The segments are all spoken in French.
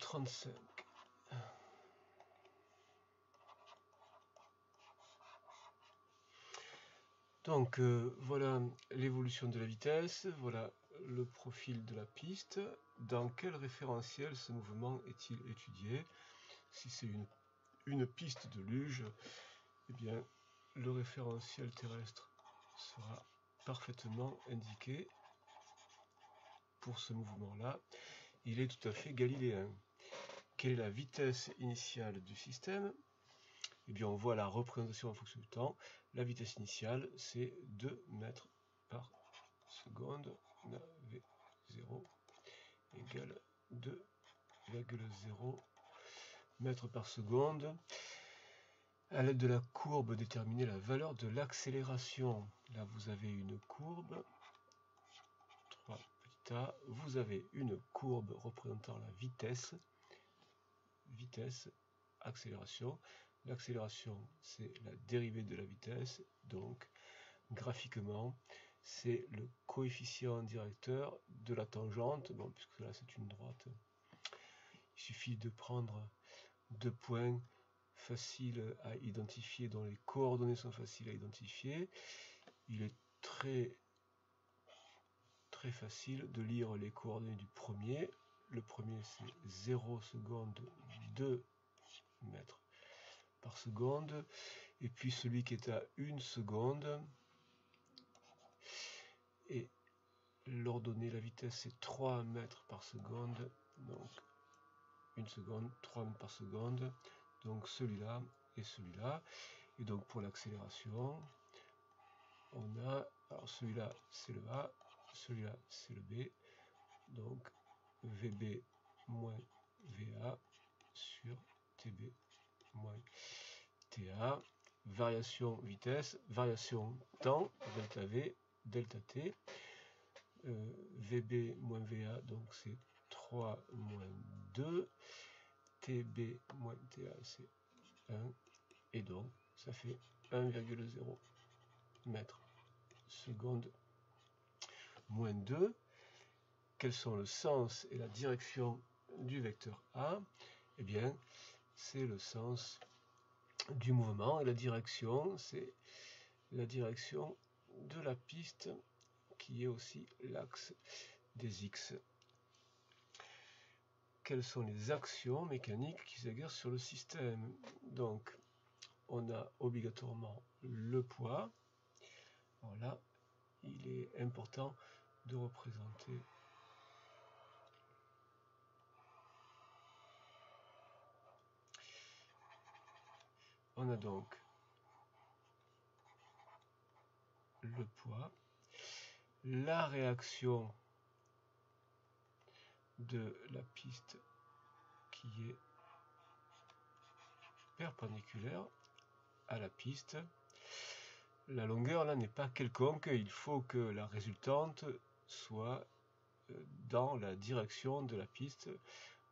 35. Donc voilà l'évolution de la vitesse, voilà le profil de la piste. Dans quel référentiel ce mouvement est-il étudié? Si c'est une piste de luge, eh bien le référentiel terrestre sera parfaitement indiqué pour ce mouvement-là. Il est tout à fait galiléen. Quelle est la vitesse initiale du système? Eh bien, on voit la représentation en fonction du temps. La vitesse initiale, c'est 2 mètres par seconde. V0 égale 2,0 mètres par seconde. À l'aide de la courbe, déterminez la valeur de l'accélération. Là, vous avez une courbe. 3 petit a. Vous avez une courbe représentant la vitesse. Vitesse, accélération. L'accélération, c'est la dérivée de la vitesse, donc graphiquement, c'est le coefficient directeur de la tangente, bon, puisque là c'est une droite. Il suffit de prendre deux points faciles à identifier, dont les coordonnées sont faciles à identifier. Il est très facile de lire les coordonnées du premier. Le premier, c'est 0 seconde, 2 mètres par seconde, et puis celui qui est à 1 seconde, et l'ordonnée, la vitesse c'est 3 mètres par seconde, donc 1 seconde, 3 mètres par seconde, donc celui-là et celui-là. Et donc pour l'accélération, on a, alors celui-là c'est le A, celui-là c'est le B, donc VB moins VA sur TB moins TA, variation vitesse, variation temps, delta V, delta T, VB moins VA, donc c'est 3 moins 2, TB moins TA, c'est 1, et donc ça fait 1,0 mètres seconde moins 2. Quels sont le sens et la direction du vecteur A? Eh bien, c'est le sens du mouvement, et la direction, c'est la direction de la piste qui est aussi l'axe des X. Quelles sont les actions mécaniques qui s'exercent sur le système? Donc, on a obligatoirement le poids. Alors là, il est important de représenter on a donc le poids, la réaction de la piste qui est perpendiculaire à la piste. La longueur là n'est pas quelconque, il faut que la résultante soit dans la direction de la piste.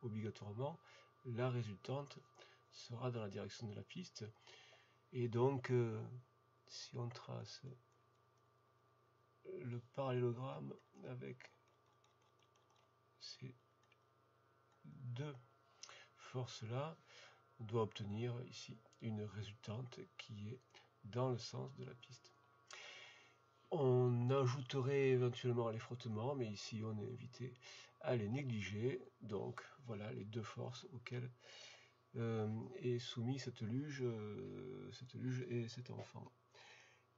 Obligatoirement, la résultante sera dans la direction de la piste. Et donc, si on trace le parallélogramme avec ces deux forces-là, on doit obtenir ici une résultante qui est dans le sens de la piste. On ajouterait éventuellement les frottements, mais ici on est invité à les négliger. Donc voilà les deux forces auxquelles est soumis cette luge et cet enfant.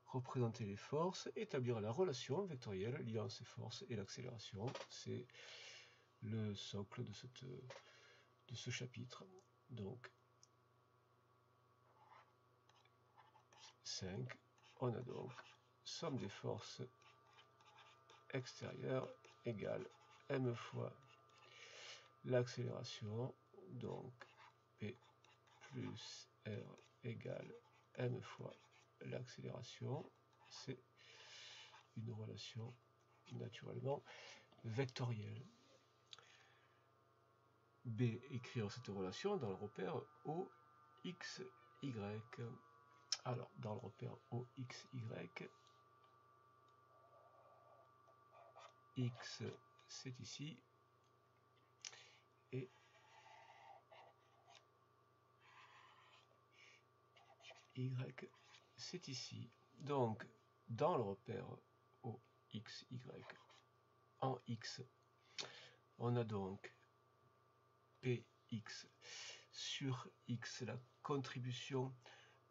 Représenter les forces, établir la relation vectorielle liant ces forces et l'accélération, c'est le socle de ce chapitre. Donc 5, on a donc somme des forces extérieures égale m fois l'accélération, donc P plus R égale m fois l'accélération. C'est une relation naturellement vectorielle. B, écrire cette relation dans le repère OXY. Alors, dans le repère OXY, X c'est ici, et y, c'est ici. Donc, dans le repère O, x, y, en x, on a donc px sur x, la contribution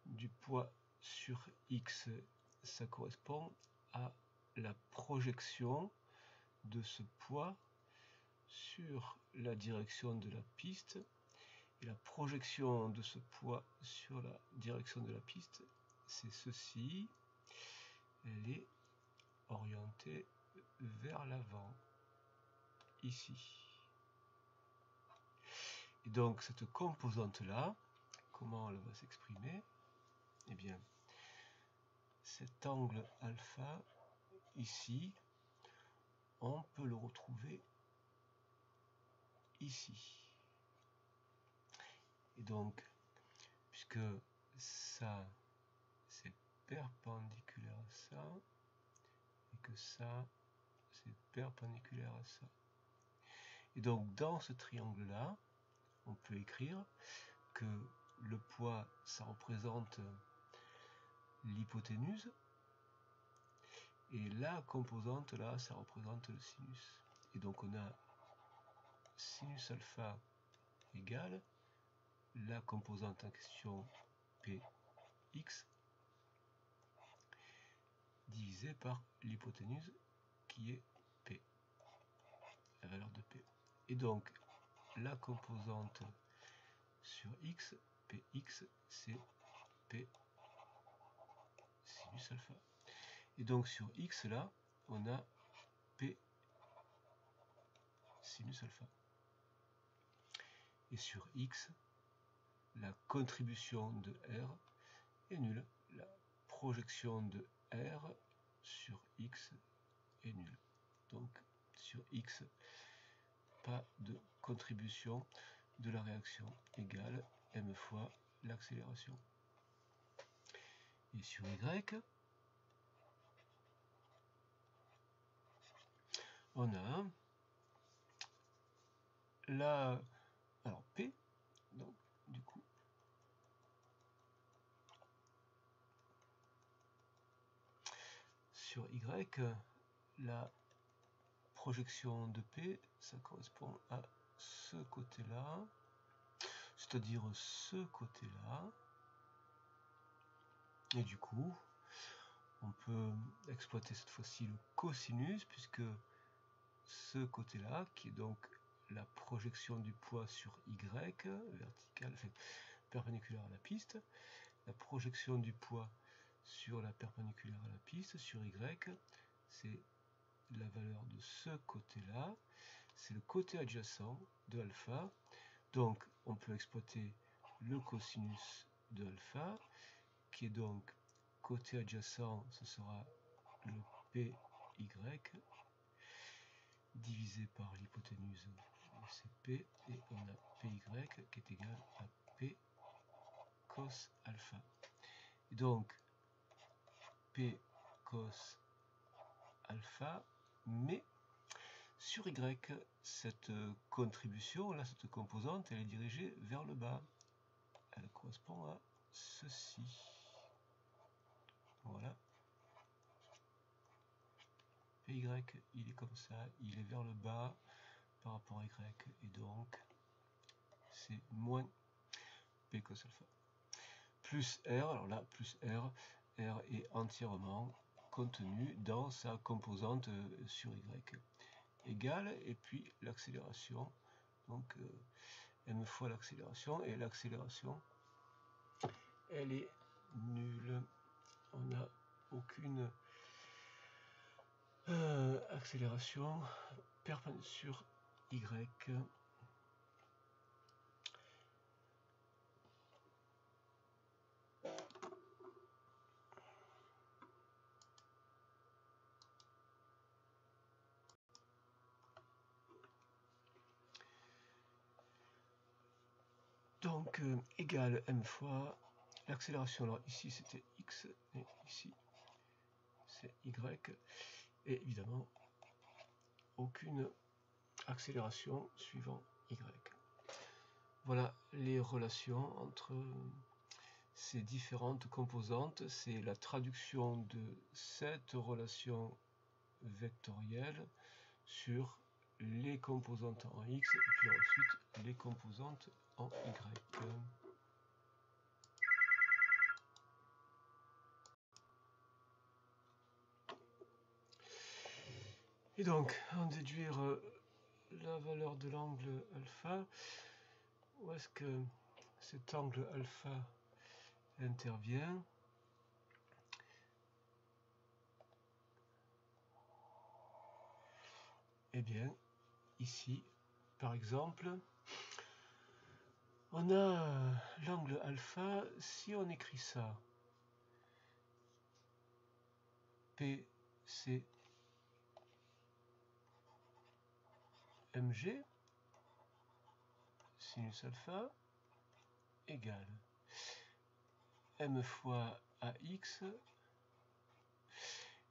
du poids sur x, ça correspond à la projection de ce poids sur la direction de la piste, et la projection de ce poids sur la direction de la piste, c'est ceci, elle est orientée vers l'avant, ici. Et donc cette composante-là, comment elle va s'exprimer? Eh bien, cet angle alpha, ici, on peut le retrouver ici. Et donc, puisque ça, c'est perpendiculaire à ça, et que ça, c'est perpendiculaire à ça. Et donc, dans ce triangle-là, on peut écrire que le poids, ça représente l'hypoténuse, et la composante, là, ça représente le sinus. Et donc, on a sinus alpha égale la composante en question px divisé par l'hypoténuse qui est p, la valeur de p. Et donc la composante sur x, px, c'est p sinus alpha. Et donc sur x là, on a p sinus alpha. Et sur x, la contribution de R est nulle. La projection de R sur x est nulle. Donc sur x, pas de contribution de la réaction égale m fois l'accélération. Et sur y, on a la, alors p, donc du coup sur y, la projection de p, ça correspond à ce côté-là, c'est-à-dire ce côté-là, et du coup on peut exploiter cette fois-ci le cosinus, puisque ce côté-là, qui est donc la projection du poids sur y, verticale, enfin, perpendiculaire à la piste, la projection du poids sur la perpendiculaire à la piste, sur y, c'est la valeur de ce côté-là, c'est le côté adjacent de alpha, donc on peut exploiter le cosinus de alpha, qui est donc côté adjacent, ce sera le py, divisé par l'hypoténuse, c'est p, et on a py qui est égal à p cos alpha. Et donc p cos alpha, mais sur y, cette contribution, là, cette composante, elle est dirigée vers le bas. Elle correspond à ceci. Voilà. Py, il est comme ça, il est vers le bas par rapport à y, et donc c'est moins p cos alpha. Plus R, alors là, plus R est entièrement contenu dans sa composante sur y égale, et puis l'accélération, donc m fois l'accélération, et l'accélération, elle est nulle. On n'a aucune accélération perpendiculaire sur y. Donc égale m fois l'accélération. Alors ici c'était x, et ici c'est y, et évidemment aucune accélération suivant y. Voilà les relations entre ces différentes composantes, c'est la traduction de cette relation vectorielle sur les composantes en X et puis ensuite les composantes en Y. Et donc, en déduire la valeur de l'angle alpha, où est-ce que cet angle alpha intervient? Eh bien, ici, par exemple, on a l'angle alpha, si on écrit ça, PC MG, sinus alpha, égale M fois AX,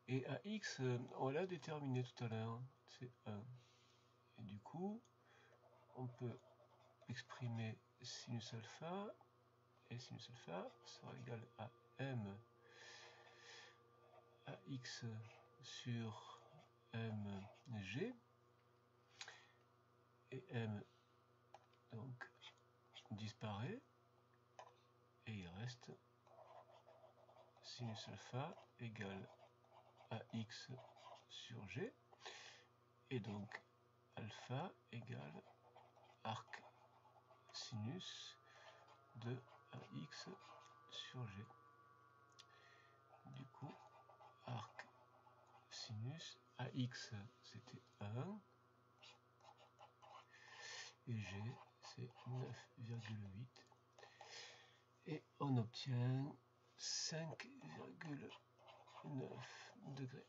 et AX, on l'a déterminé tout à l'heure, c'est 1. Et du coup, on peut exprimer sinus alpha, et sinus alpha sera égal à M AX sur MG, et M donc disparaît, et il reste sinus alpha égale AX sur G, et donc alpha égale arc sinus de AX sur G. Du coup, arc sinus AX c'était 1 et G c'est 9,8 et on obtient 5,9 degrés.